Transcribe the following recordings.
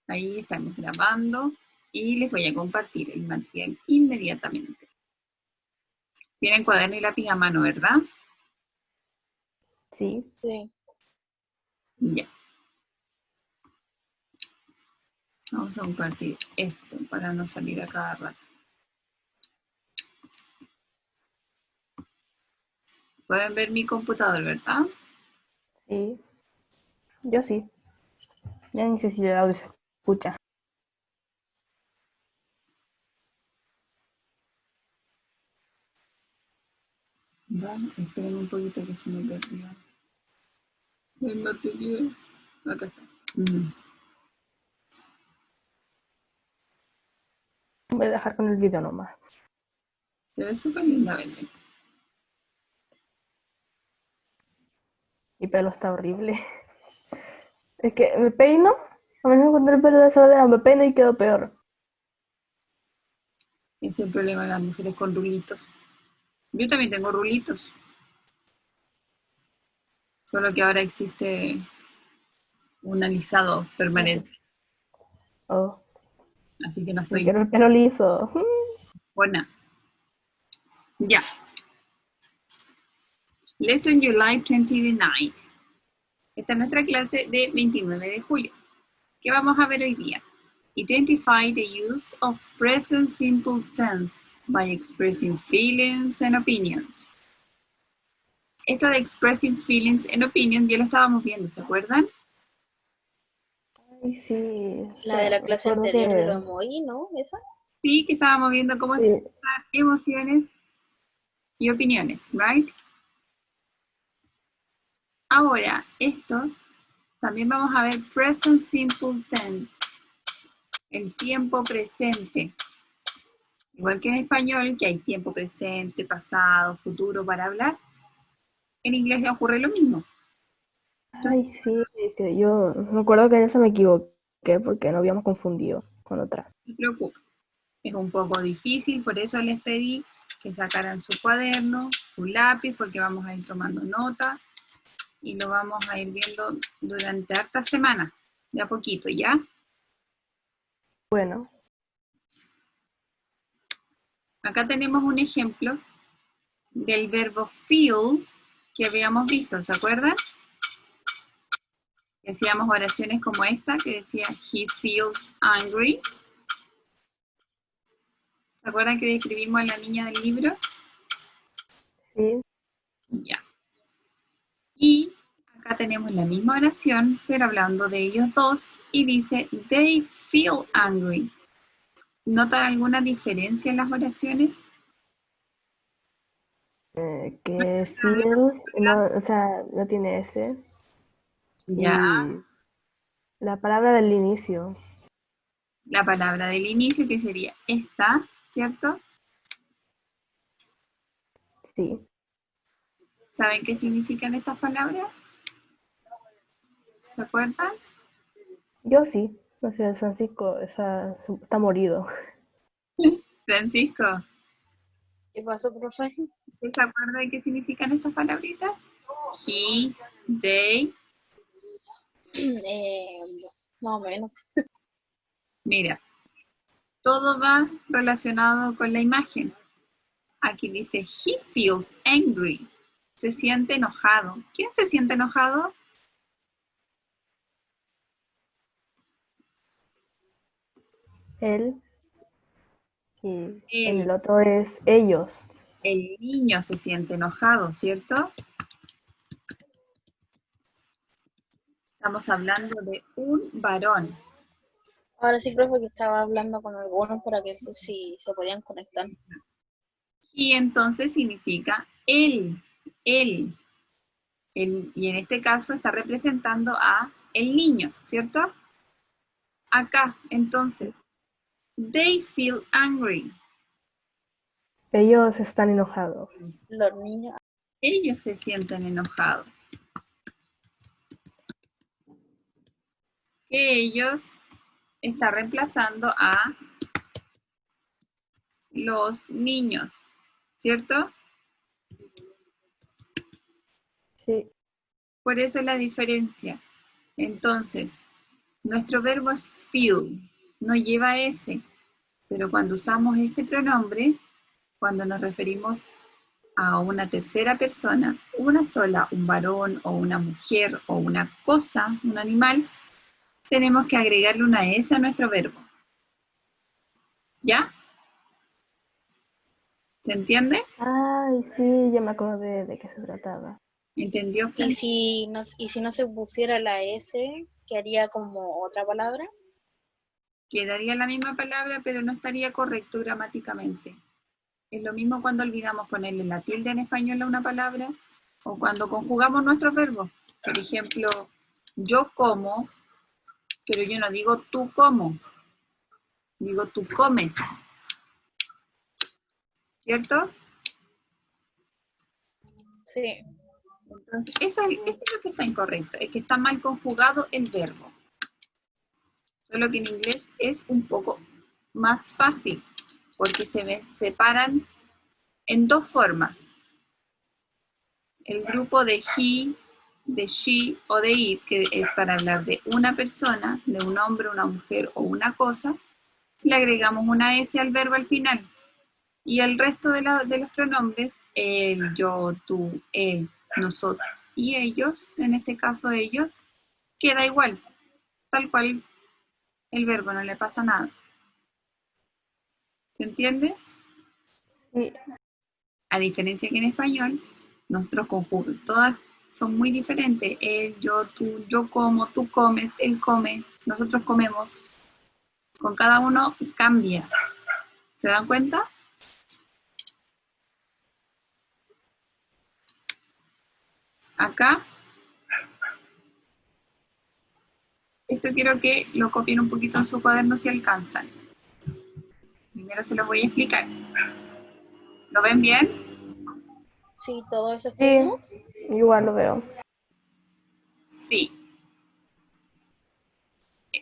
Ahí estamos grabando y les voy a compartir el material inmediatamente. Tienen cuaderno y lápiz a mano, ¿verdad? Sí. Sí. Ya. Vamos a compartir esto para no salir a cada rato. Pueden ver mi computador, ¿verdad? Sí. Yo sí. Ya ni sé si el audio se escucha. Vale, esperen un poquito que se me perdió. El material. Acá está. Voy a dejar con el video nomás. Se ve súper linda, Belén. Mi pelo está horrible. Es que me peino, a menos cuando el pelo desordenado me peino y quedo peor. Ese es el problema de las mujeres con rulitos. Yo también tengo rulitos. Solo que ahora existe un alisado permanente. Oh, Así que no me soy quiero el pelo liso. buena. Ya. Lesson July 29. Esta es nuestra clase de 29 de julio. ¿Qué vamos a ver hoy día? Identify the use of present simple tense by expressing feelings and opinions. Esto de expressing feelings and opinions ya lo estábamos viendo, ¿se acuerdan? Ay, sí. La de la clase recuerdo anterior de que... los emoji, ¿no? ¿Esa? Sí, que estábamos viendo cómo Sí. expresar emociones y opiniones, ¿right? Ahora, esto también vamos a ver present simple tense, el tiempo presente. Igual que en español, que hay tiempo presente, pasado, futuro para hablar, en inglés le ocurre lo mismo. Ay, sí, que yo me acuerdo que en esa me equivoqué porque nos habíamos confundido con otra. No se preocupen. Es un poco difícil, por eso les pedí que sacaran su cuaderno, su lápiz, porque vamos a ir tomando nota y lo vamos a ir viendo durante hartas semanas, de a poquito, ¿ya? Bueno, Acá tenemos un ejemplo del verbo feel que habíamos visto, ¿se acuerdan? Hacíamos oraciones como esta, que decía, he feels angry. ¿Se acuerdan que describimos a la niña del libro? sí. Ya. Y acá tenemos la misma oración, pero hablando de ellos dos, y dice, they feel angry. ¿Notan alguna diferencia en las oraciones? Que feels, no, o sea, no tiene ese. Ya. Y la palabra del inicio, La palabra del inicio, que sería esta, ¿cierto? sí. ¿Saben qué significan estas palabras? ¿Se acuerdan? Yo sí. O sea, Francisco está morido. Francisco, ¿Qué pasó, profe? ¿usted se acuerda de qué significan estas palabritas? He, they. Más o menos. Mira, todo va relacionado con la imagen. Aquí dice, he feels angry. Se siente enojado. ¿Quién se siente enojado? Él. Y en el Él, otro es ellos. el niño se siente enojado, ¿cierto? Estamos hablando de un varón. Ahora sí, profe, que estaba hablando con algunos para que si se podían conectar. Y entonces significa él, él. Y en este caso está representando a el niño, ¿cierto? Acá, entonces, they feel angry. Ellos están enojados. Los niños. Ellos se sienten enojados. Que ellos está reemplazando a los niños, ¿cierto? Sí. Por eso es la diferencia. Entonces, Nuestro verbo es feel, no lleva S, pero cuando usamos este pronombre, cuando nos referimos a una tercera persona, una sola, un varón o una mujer o una cosa, un animal, tenemos que agregarle una S a nuestro verbo. ¿Ya? ¿Se entiende? Ay, sí, ya me acordé de qué se trataba. ¿Entendió, Fran? Y si no se pusiera la S, ¿quedaría como otra palabra? Quedaría la misma palabra, pero no estaría correcto gramáticamente. Es lo mismo cuando olvidamos ponerle la tilde en español a una palabra o cuando conjugamos nuestros verbos. Por ejemplo, yo como, pero yo no digo tú como, digo tú comes. ¿Cierto? Sí. Entonces, eso es lo que está incorrecto, es que está mal conjugado el verbo. Solo que en inglés es un poco más fácil, porque se separan en dos formas. El grupo de he, de she o de it, que es para hablar de una persona, de un hombre, una mujer o una cosa, le agregamos una S al verbo al final. Y el resto de los pronombres, él, yo, tú, él, nosotros y ellos, en este caso ellos, queda igual, tal cual el verbo, no le pasa nada. ¿Se entiende? Sí, A diferencia que en español, nosotros conjugamos, todas son muy diferentes. Él, yo, yo como, tú comes, él come, nosotros comemos. Con cada uno cambia. ¿Se dan cuenta? Acá, esto quiero que lo copien un poquito en su cuaderno si alcanzan. Primero se los voy a explicar. ¿Lo ven bien? Sí, todo eso sí, escribimos. igual lo veo. Sí.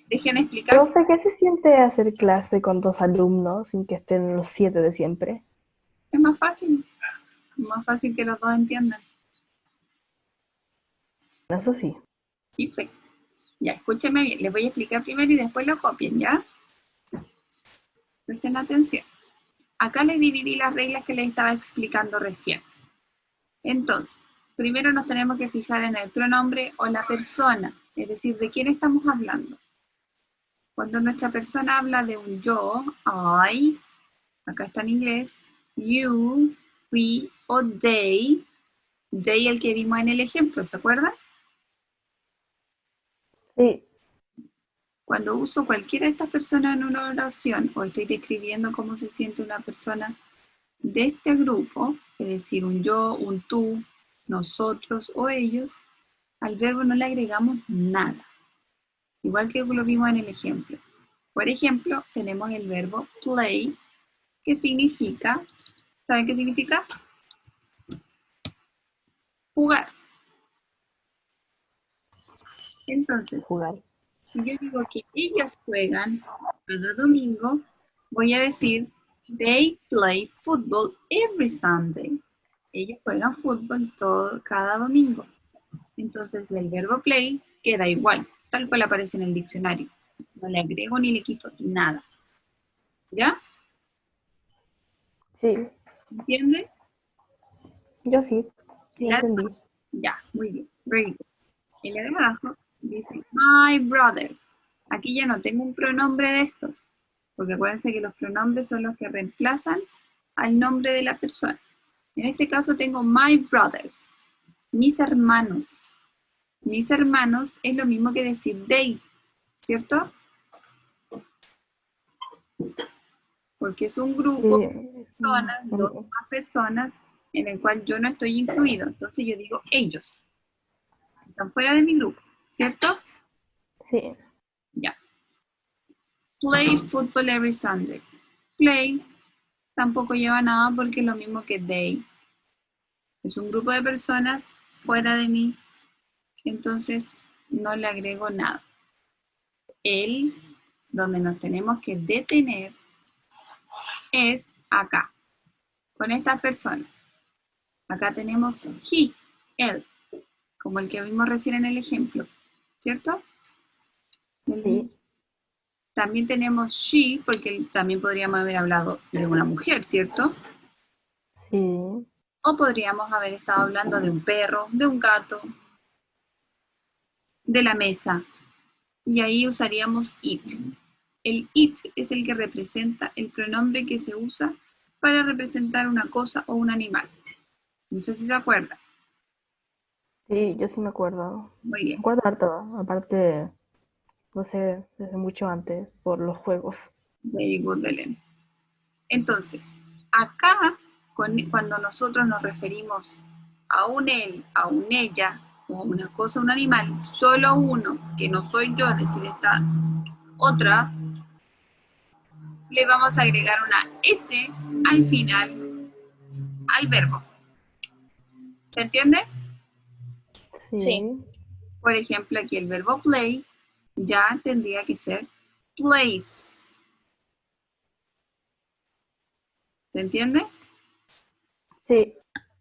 Dejen explicar. No sé qué se siente hacer clase con 2 alumnos sin que estén los 7 de siempre. Es más fácil. Es más fácil que los dos entiendan. Eso sí. Sí, pues. Ya, escúchenme bien. Les voy a explicar primero y después lo copien, ¿ya? Presten atención. Acá les dividí las reglas que les estaba explicando recién. Entonces, primero nos tenemos que fijar en el pronombre o la persona, es decir, de quién estamos hablando. Cuando nuestra persona habla de un yo, I, acá está en inglés, you, we o they el que vimos en el ejemplo, ¿se acuerdan? Sí, Cuando uso cualquiera de estas personas en una oración o estoy describiendo cómo se siente una persona de este grupo, es decir, un yo, un tú, nosotros o ellos, al verbo no le agregamos nada, igual que lo vimos en el ejemplo. Por ejemplo, tenemos el verbo play, que significa, ¿saben qué significa? Jugar. Entonces, jugar. si yo digo que ellos juegan cada domingo, voy a decir, they play football every Sunday. Ellos juegan fútbol cada domingo. Entonces el verbo play queda igual, tal cual aparece en el diccionario. No le agrego ni le quito nada. ¿Ya? Sí, ¿Entiende? yo sí, El lo entendí. Ya, muy bien. Very good. El de abajo dice my brothers. Aquí ya no tengo un pronombre de estos, porque acuérdense que los pronombres son los que reemplazan al nombre de la persona. En este caso tengo my brothers, mis hermanos. Mis hermanos es lo mismo que decir they, ¿cierto? Porque es un grupo de Sí. personas, dos o más personas, en el cual yo no estoy incluido. Entonces yo digo ellos. Están fuera de mi grupo, ¿cierto? Sí. Ya. Play football every Sunday. Play tampoco lleva nada porque es lo mismo que they. Es un grupo de personas fuera de mí, entonces no le agrego nada. El, donde nos tenemos que detener, es acá, con estas personas. Acá tenemos he, él, como el que vimos recién en el ejemplo, ¿cierto? Sí, También tenemos she, porque también podríamos haber hablado de una mujer, ¿cierto? sí, O podríamos haber estado hablando de un perro, de un gato, de la mesa. Y ahí usaríamos it. El it es el que representa el pronombre que se usa para representar una cosa o un animal. No sé si se acuerda. sí, yo sí me acuerdo. Muy Me bien. acuerdo harto, aparte, no sé, desde mucho antes, por los juegos. Very good, Belén. Entonces, acá, cuando nosotros nos referimos a un él, a un ella, o una cosa, un animal, solo uno, que no soy yo, es decir, esta otra, le vamos a agregar una S al final al verbo. ¿Se entiende? Sí, Sí, Por ejemplo, aquí el verbo play ya tendría que ser plays. ¿Se entiende? sí,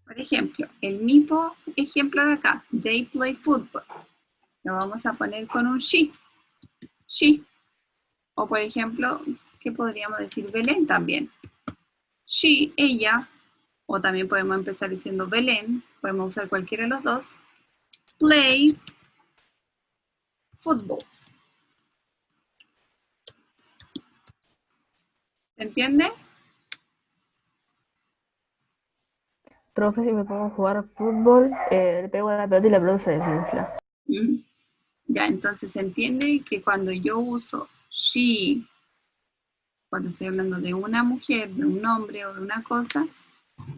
Por ejemplo, el mismo ejemplo de acá, they play football. Lo vamos a poner con un she. She. O por ejemplo, ¿qué podríamos decir? Belén también. She, ella, o también podemos empezar diciendo Belén, podemos usar cualquiera de los dos, plays football. ¿Se entiende? profe, si me pongo a jugar fútbol, le pego a la pelota y la pelota se desinfla. Mm. Ya, entonces se entiende que cuando yo uso she, cuando estoy hablando de una mujer, de un hombre o de una cosa,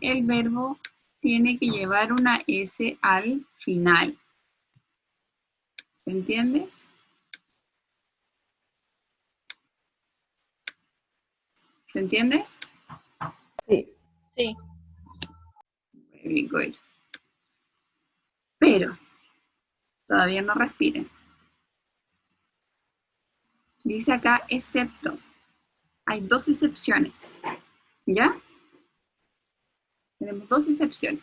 el verbo tiene que llevar una S al final. ¿Se entiende? ¿Se entiende? Sí, sí. Very good. Pero todavía no respiren. Dice acá excepto. Hay dos excepciones. ¿Ya? Tenemos dos excepciones.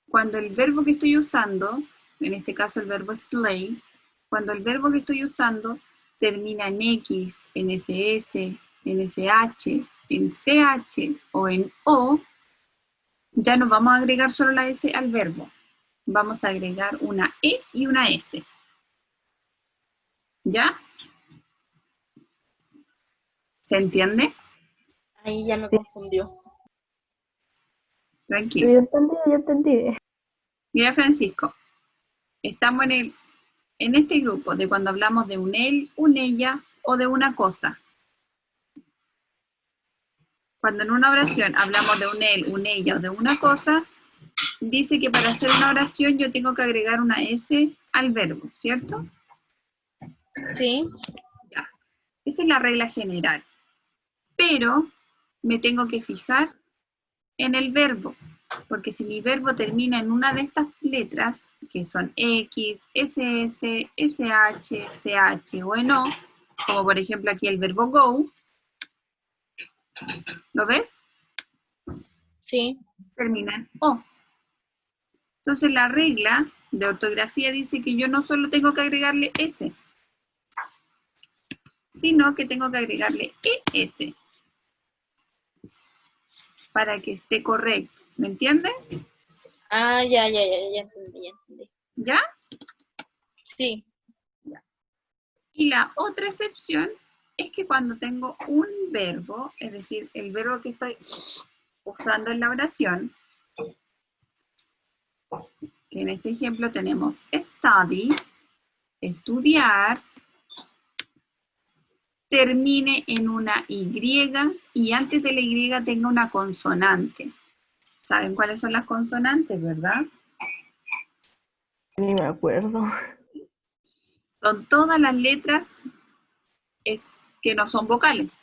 Cuando el verbo que estoy usando, en este caso el verbo es play, cuando el verbo que estoy usando termina en X, en SS, en SH, en CH o en O, ya no vamos a agregar solo la S al verbo. Vamos a agregar una E y una S. ¿Ya? ¿Se entiende? Ahí ya me sí. confundió. Tranquilo. Yo entendí, yo entendí. Mira, Francisco, estamos en este grupo de cuando hablamos de un él, un ella o de una cosa. Cuando en una oración hablamos de un él, un ella o de una cosa, dice que para hacer una oración yo tengo que agregar una S al verbo, ¿cierto? Sí, Ya. Esa es la regla general. Pero me tengo que fijar en el verbo, porque si mi verbo termina en una de estas letras, que son X, SS, SH, CH o en O, como por ejemplo aquí el verbo go, ¿lo ves? sí. Termina en O. Entonces la regla de ortografía dice que yo no solo tengo que agregarle S, sino que tengo que agregarle ES para que esté correcto. ¿Me entienden? Ah, ya entendí, ya entendí. ¿Ya? Sí, Y la otra excepción es que cuando tengo un verbo, es decir, el verbo que estoy usando en la oración, que en este ejemplo tenemos study, estudiar, termine en una Y y antes de la Y tenga una consonante. ¿Saben cuáles son las consonantes, verdad? Ni me acuerdo. Son todas las letras que no son vocales.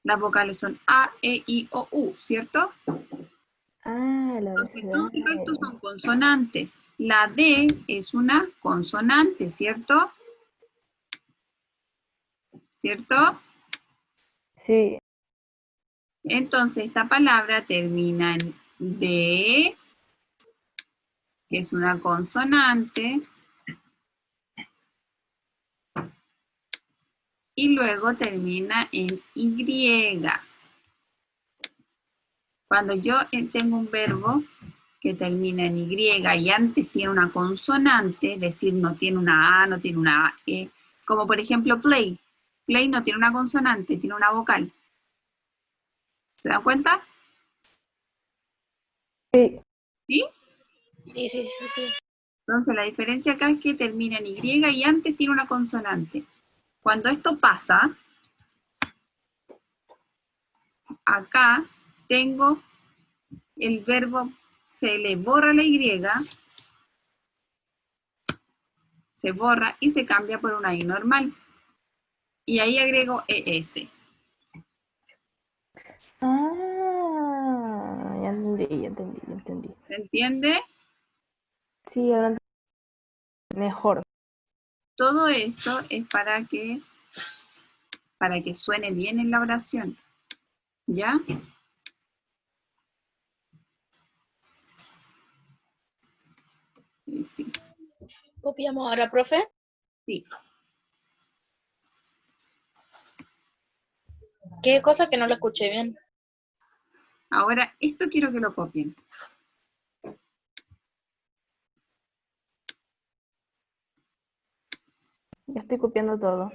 Las vocales son A, E, I, O, U, ¿cierto? Ah, el Entonces todo el resto abecedario. son consonantes. La D es una consonante, ¿cierto? ¿Cierto? Sí, Entonces esta palabra termina en D, que es una consonante, y luego termina en Y. Cuando yo tengo un verbo que termina en Y y antes tiene una consonante, es decir, no tiene una A, no tiene una E, como por ejemplo play. Play no tiene una consonante, tiene una vocal. ¿Se dan cuenta? Sí. ¿Sí? Sí, sí, sí, sí. Entonces la diferencia acá es que termina en Y y antes tiene una consonante. Cuando esto pasa, acá tengo el verbo, se le borra la Y, se borra y se cambia por una I normal. Y ahí agrego ES. Ah, ya entendí. ¿Se entiende? Sí, ahora mejor. Todo esto es para que suene bien en la oración. ¿Ya? Sí. Copiamos ahora, profe. Sí. ¿Qué cosa que no lo escuché bien? Ahora, esto quiero que lo copien. Ya estoy copiando todo.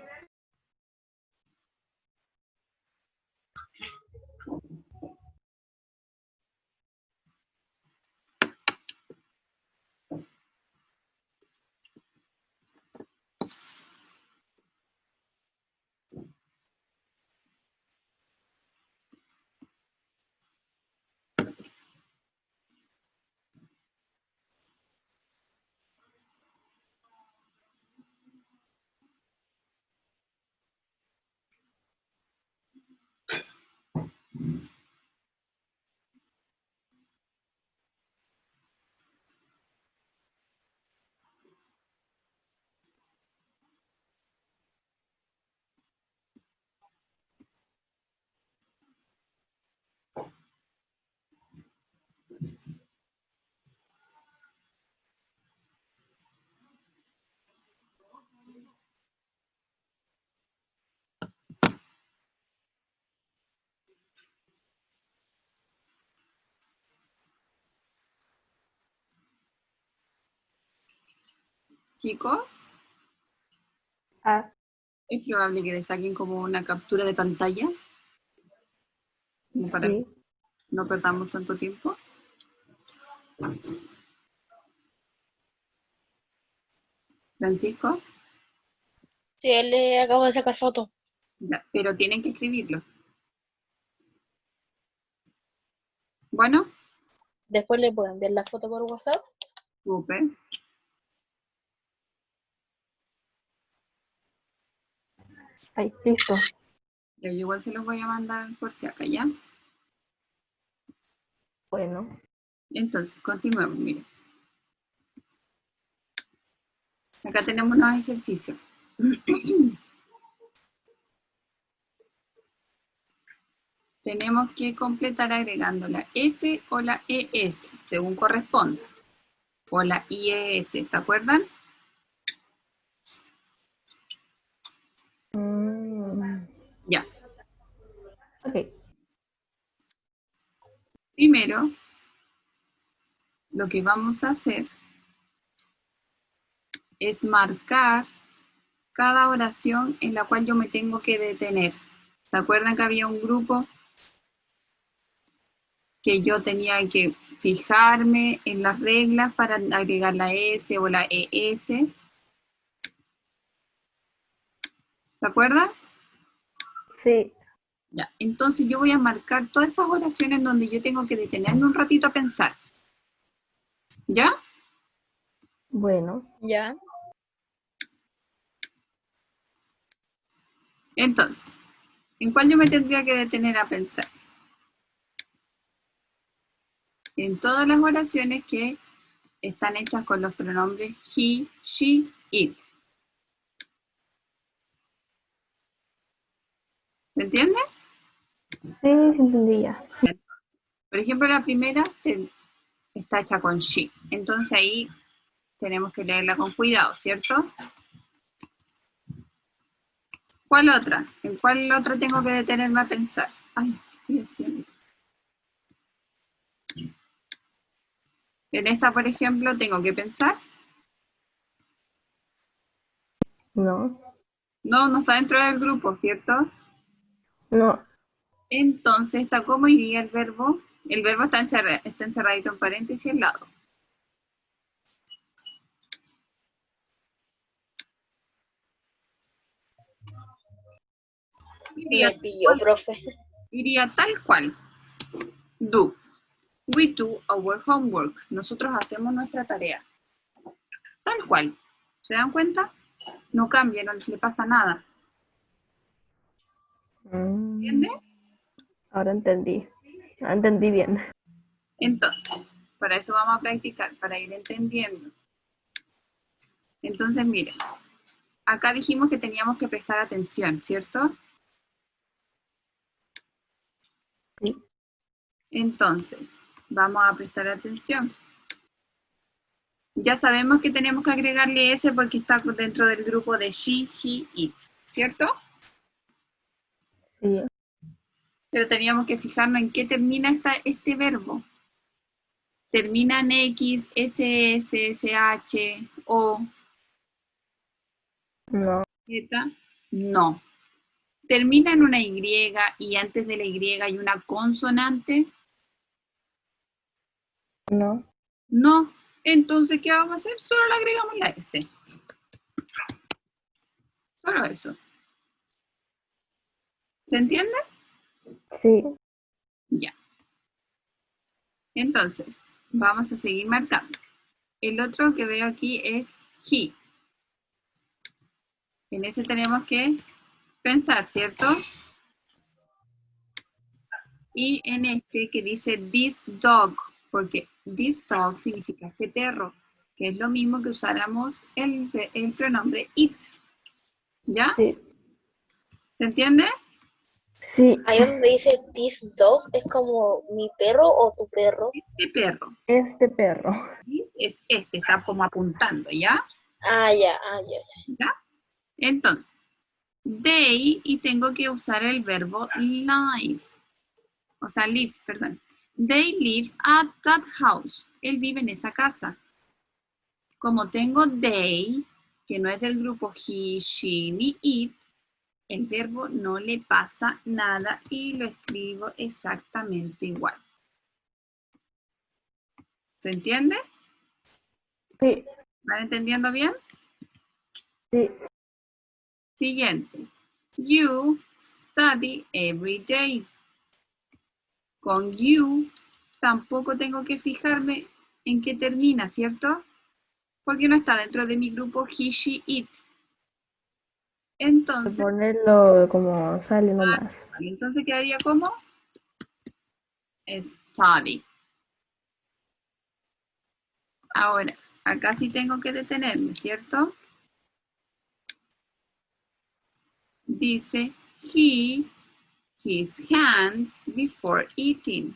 Chicos, Ah, es probable que le saquen como una captura de pantalla, como para que sí. no perdamos tanto tiempo. Francisco, Sí, él le acabo de sacar foto. ya, pero tienen que escribirlo. Bueno, Después le puedo enviar la foto por WhatsApp. súper. Ahí, listo. Yo igual se los voy a mandar por si acá, ¿ya? Bueno. Entonces, continuemos, miren. Acá tenemos unos ejercicios. Tenemos que completar agregando la S o la ES, según corresponda. O la IES, ¿se acuerdan? Ya. Ok. Primero, lo que vamos a hacer es marcar cada oración en la cual yo me tengo que detener. ¿Se acuerdan que había un grupo que yo tenía que fijarme en las reglas para agregar la S o la ES? ¿Se acuerdan? Sí. Ya. Entonces yo voy a marcar todas esas oraciones donde yo tengo que detenerme un ratito a pensar. ¿Ya? Bueno. Ya. Entonces, ¿en cuál yo me tendría que detener a pensar? En todas las oraciones que están hechas con los pronombres he, she, it. ¿Se entiende? Sí, entendí ya. Por ejemplo, la primera está hecha con she. Entonces ahí tenemos que leerla con cuidado, ¿cierto? ¿Cuál otra? ¿En cuál otra tengo que detenerme a pensar? Ay, ¿qué estoy haciendo? En esta, por ejemplo, tengo que pensar. No, No, no está dentro del grupo, ¿cierto? no, Entonces, ¿está cómo iría el verbo? El verbo está encerradito en paréntesis al lado. Iría, Me pilló, profe. iría tal cual. Do. We do our homework. Nosotros hacemos nuestra tarea. Tal cual. ¿Se dan cuenta? No cambia, no le pasa nada. ¿Entiende? Ahora entendí. Entendí bien. Entonces, para eso vamos a practicar, para ir entendiendo. Entonces, miren, acá dijimos que teníamos que prestar atención, ¿cierto? Sí. Entonces, vamos a prestar atención. Ya sabemos que tenemos que agregarle ese porque está dentro del grupo de she, he, it, ¿cierto? Sí. Pero teníamos que fijarnos en qué termina este verbo. Termina en X, SS, SH, O, No, Z. No. Termina en una Y y antes de la Y hay una consonante. no. No. Entonces, ¿qué vamos a hacer? Solo le agregamos la S. Solo eso. ¿Se entiende? Sí. Ya. Entonces, vamos a seguir marcando. El otro que veo aquí es he. En ese tenemos que pensar, ¿cierto? Y en este que dice this dog, porque this dog significa este perro, que es lo mismo que usáramos el pronombre it. ¿Ya? Sí. ¿Se entiende? Sí. Ahí donde dice this dog, ¿es como mi perro o tu perro? Este perro. Este perro. This es este, está como apuntando, ¿ya? Ah, ya, ah, ya. ¿Ya? Entonces, they, y tengo que usar el verbo live. O sea, live, perdón. They live at that house. Él vive en esa casa. Como tengo they, que no es del grupo he, she, ni it, el verbo no le pasa nada y lo escribo exactamente igual. ¿Se entiende? Sí. ¿Van entendiendo bien? Sí. Siguiente. You study every day. Con you tampoco tengo que fijarme en qué termina, ¿cierto? Porque no está dentro de mi grupo he, she, it. Entonces, Ponerlo como sale nomás. entonces quedaría como study. Ahora, acá sí tengo que detenerme, ¿cierto? Dice, he, his hands before eating.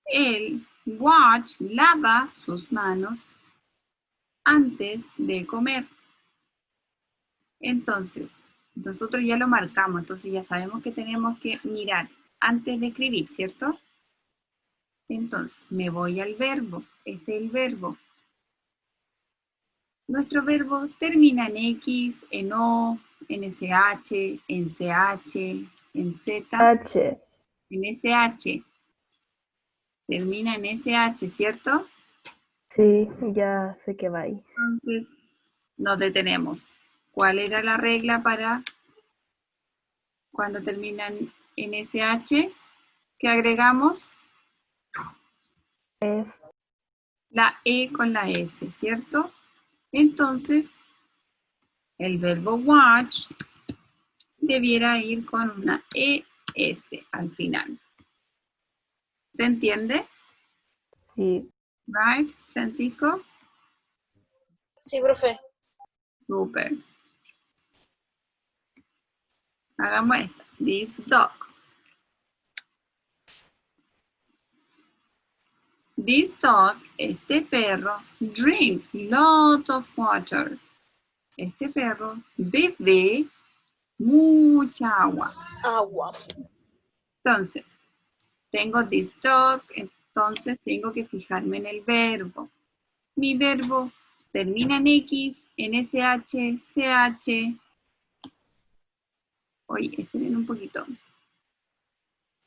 Él, wash, lava sus manos antes de comer. Entonces, nosotros ya lo marcamos, entonces ya sabemos que tenemos que mirar antes de escribir, ¿cierto? Entonces, me voy al verbo. Este es el verbo. Nuestro verbo termina en X, en O, en SH, en CH, en Z, H. en SH. Termina en SH, ¿cierto? Sí, ya sé que va ahí. Entonces, nos detenemos. ¿Cuál era la regla para cuando terminan en SH? ¿Qué agregamos? Es La E con la S, ¿cierto? Entonces, el verbo watch debiera ir con una ES al final. ¿Se entiende? sí. Right, Francisco? Sí, profe. Super. Hagamos esto. This dog. This dog, este perro, drink lots of water. Este perro bebe Mucha agua. Agua. Entonces, tengo this dog, entonces tengo que fijarme en el verbo. Mi verbo termina en X, en SH, CH. Oye, esperen un poquito.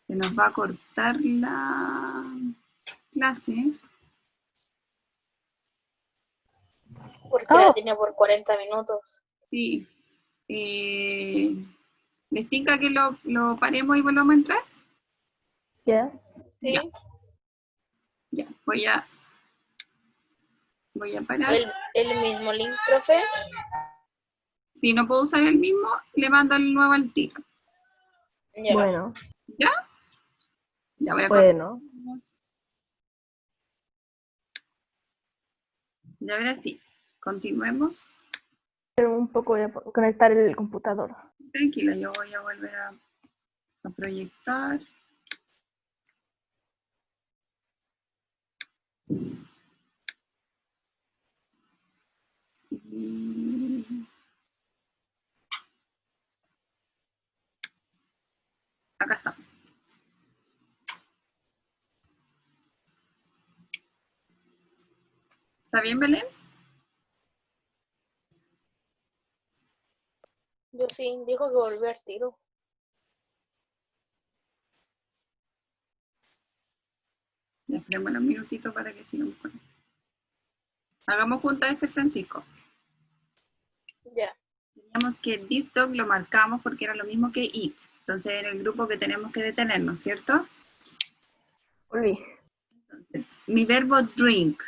Se nos va a cortar la clase. Porque Oh. la tiene por 40 minutos. Sí. ¿Les tinca que lo paremos y volvamos a entrar? ¿Ya? ¿Sí? Ya. Ya, voy a parar. El mismo link, profe. Si no puedo usar el mismo, le mando el nuevo al tiro. Ya. Bueno, ¿Ya? Ya voy a cortar. bueno. Ya ahora sí. Continuemos. Pero un poco voy a conectar el computador. Tranquila, yo voy a volver a proyectar. Y acá está. ¿Está bien, Belén? Yo sí, dijo que volvió al tiro. Ya esperemos unos minutitos para que sigamos con esto. Hagamos juntas este, Francisco. Ya. Teníamos que this dog lo marcamos porque era lo mismo que it. Entonces era el grupo que tenemos que detenernos, ¿cierto? Volví. Entonces, mi verbo drink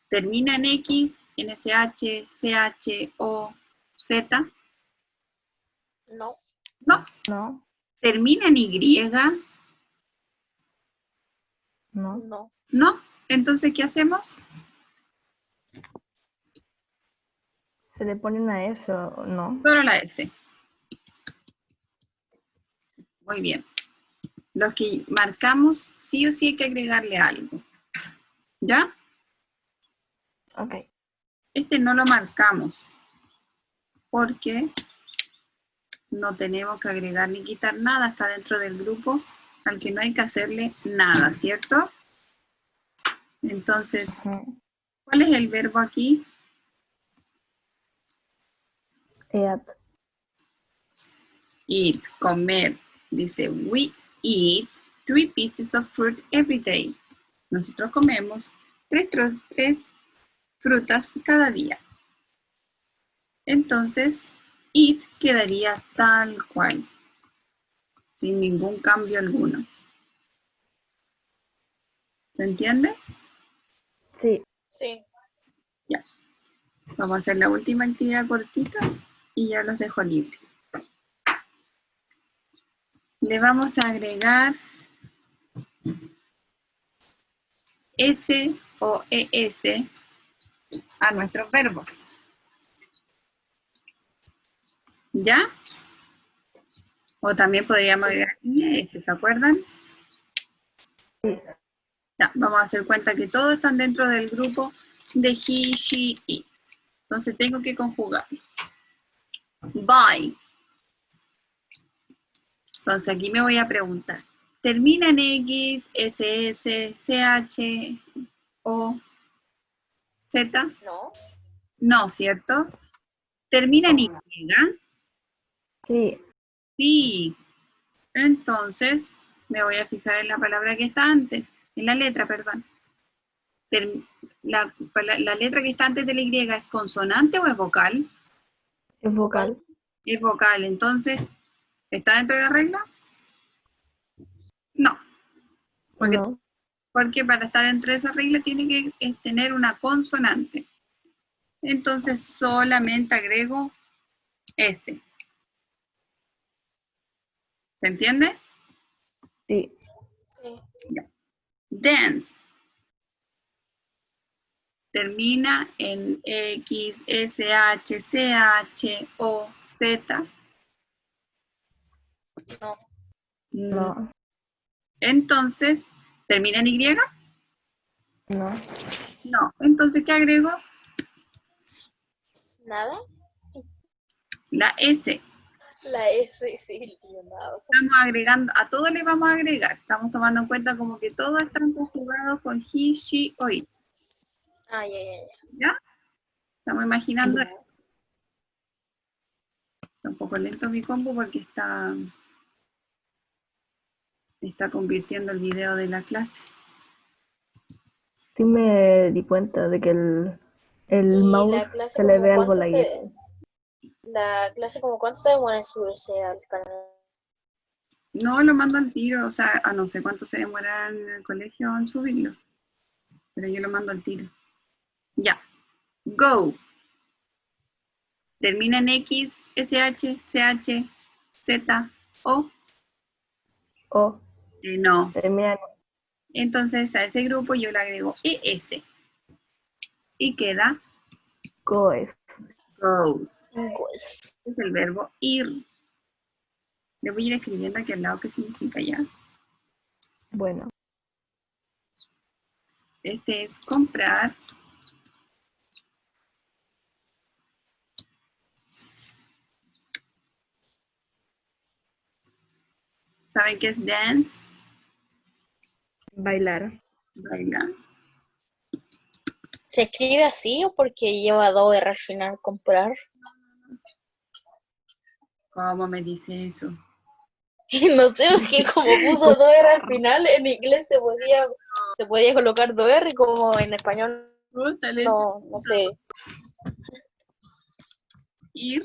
termina en X, en SH, CH, O, Z. No. No. No, ¿Termina en Y? no. No. No. Entonces, ¿qué hacemos? ¿Se le pone una S o no? Solo la S. Muy bien. Los que marcamos, sí o sí hay que agregarle algo. ¿Ya? Ok. Este no lo marcamos porque no tenemos que agregar ni quitar nada, está dentro del grupo al que no hay que hacerle nada, ¿cierto? Entonces, ¿cuál es el verbo aquí? Eat. Eat, comer. Dice, we eat 3 pieces of fruit every day. Nosotros comemos tres frutas cada día. Entonces, eat quedaría tal cual, sin ningún cambio alguno. ¿Se entiende? Sí. Sí. Ya. Vamos a hacer la última actividad cortita y ya los dejo libres. Le vamos a agregar S o ES a nuestros verbos. ¿Ya? O también podríamos agregar IS, ¿se acuerdan? Sí. Ya, vamos a hacer cuenta que todos están dentro del grupo de he, she, it. Entonces tengo que conjugarlos. Buy. Entonces aquí me voy a preguntar. ¿Termina en X, SS, CH o Z? No. No, ¿cierto? ¿Termina en Y? Sí. Sí. Entonces me voy a fijar en la palabra que está antes, en la letra, perdón. La letra que está antes de la Y, ¿es consonante o es vocal? Es vocal. Es vocal, entonces, ¿está dentro de la regla? No, No. porque para estar dentro de esa regla tiene que tener una consonante. Entonces solamente agrego S. ¿Se entiende? Sí. Sí. Dance. Termina en X, SH, CH, O, Z. No. No. Entonces, ¿termina en Y? No. No. Entonces, ¿qué agrego? Nada. La S. La S, sí, llamado. Estamos agregando, a todos le vamos a agregar. Estamos tomando en cuenta como que todos están conjugados con he, she o it. Ah, ya. ¿Ya? Estamos imaginando. Ya. Está un poco lento mi compu porque está convirtiendo el video de la clase. Sí me di cuenta de que el Y mouse la clase se le como ve algo cuánto laguito. la clase como cuánto se demora en subirse al canal. No lo mando al tiro, o sea, no sé cuánto se demora en el colegio en subirlo. Pero yo lo mando al tiro. Ya. Go. Termina en X, SH, CH, Z, O. O No. termina en Entonces a ese grupo yo le agrego ES. Y queda goes. goes. Pues, Es el verbo ir. Le voy a ir escribiendo aquí al lado qué significa ya. Bueno, Este es comprar. ¿Saben qué es dance? bailar. Bailar. ¿se escribe así o porque lleva dos R al final comprar? ¿Cómo me dice eso? No sé, porque como puso dos R al final, en inglés se podía colocar dos R y como en español no sé. Ir.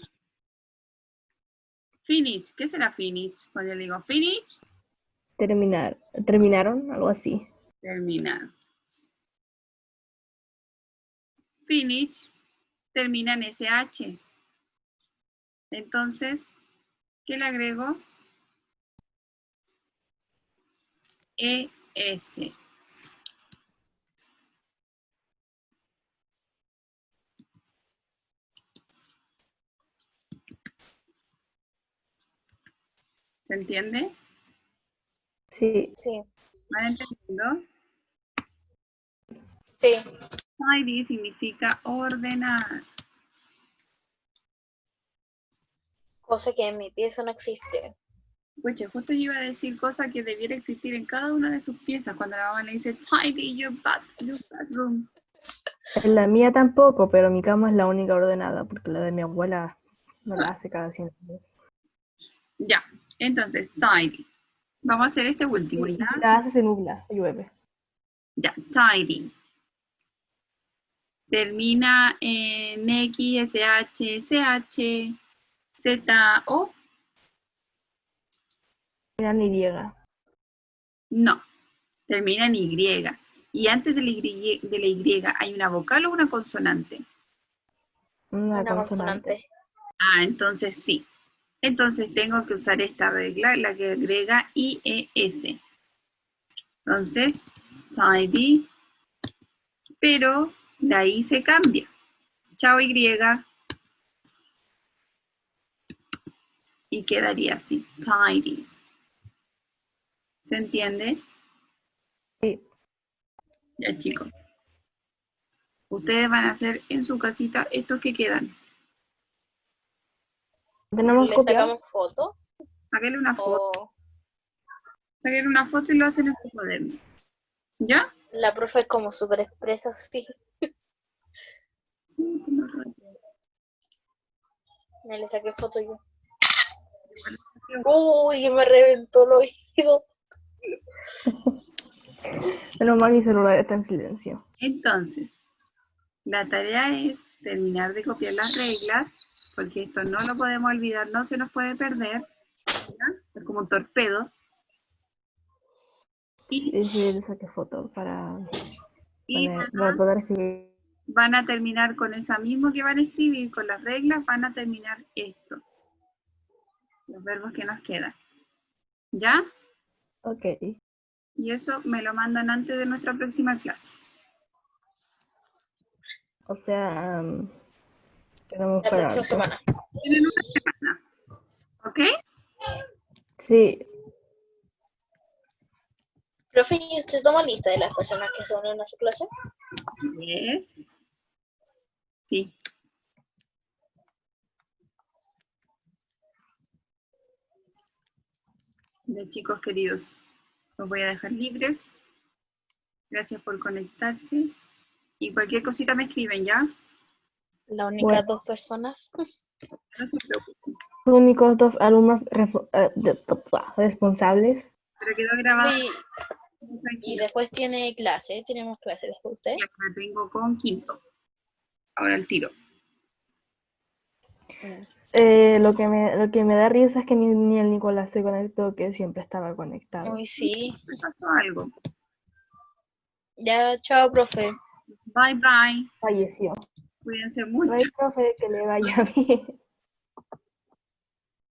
Finish. ¿Qué será finish? Cuando yo le digo finish, Terminar. Terminaron, algo así. terminar. Finish termina en SH. Entonces, ¿qué le agrego? ES. ¿Se entiende? Sí, Sí, ¿Van entendiendo? sí. Tidy significa ordenar. Cosa que en mi pieza no existe. Pucha, justo yo iba a decir cosas que debiera existir en cada una de sus piezas cuando la mamá le dice tidy your bathroom. en la mía tampoco, pero mi cama es la única ordenada, porque la de mi abuela no la hace cada 100 años. Ya, entonces, tidy. Vamos a hacer este último, Y ¿ya? si la hace se nubla, llueve. Ya, tidy. Termina en X, SH, CH, Z, O. Mira, ni llega. No, termina en Y. Y antes de la Y hay una vocal o una consonante. Una Una consonante. consonante. Ah, entonces sí. Entonces tengo que usar esta regla, la que agrega IES. Entonces, tidy, pero de ahí se cambia. Chao Y y quedaría así, tidies. ¿Se entiende? Sí. Ya, chicos. Ustedes van a hacer en su casita estos que quedan. ¿Tenemos ¿Le copiar? sacamos foto? Sáquenle una foto. O Sáquenle una foto y lo hacen en su cuaderno. ¿Ya? la profe es como súper expresa, sí. Sí, como rato. Me le saqué foto yo. Uy, me reventó el oído. Menos mal mi celular está en silencio. Entonces, la tarea es terminar de copiar las reglas, porque esto no lo podemos olvidar, no se nos puede perder. ¿Ya? Es como un torpedo. Y, Sí, sí, le saqué foto para y poder escribir. van a terminar con esa misma que van a escribir, con las reglas, van a terminar esto. Los verbos que nos quedan. ¿Ya? Ok. Y eso me lo mandan antes de nuestra próxima clase. O sea, quedamos La para próxima harto. semana. Tienen una semana. ¿Ok? Sí, Profe, ¿y usted toma lista de las personas que se unen a su clase? Yes. Sí. Ya, chicos queridos, los voy a dejar libres. Gracias por conectarse. Y cualquier cosita me escriben, ¿ya? Las únicas Bueno. 2 personas. No se preocupen. Los únicos 2 alumnos responsables. Pero quedó grabado. Y Tranquilo. después tenemos clase después usted. Ya la tengo con quinto. Ahora el tiro. Lo que me da risa es que ni el Nicolás se conectó, que siempre estaba conectado. Uy, sí. Me pasó algo. Ya, chao, profe. Bye, bye. Falleció. Cuídense Ay, mucho. profe, que le vaya bien.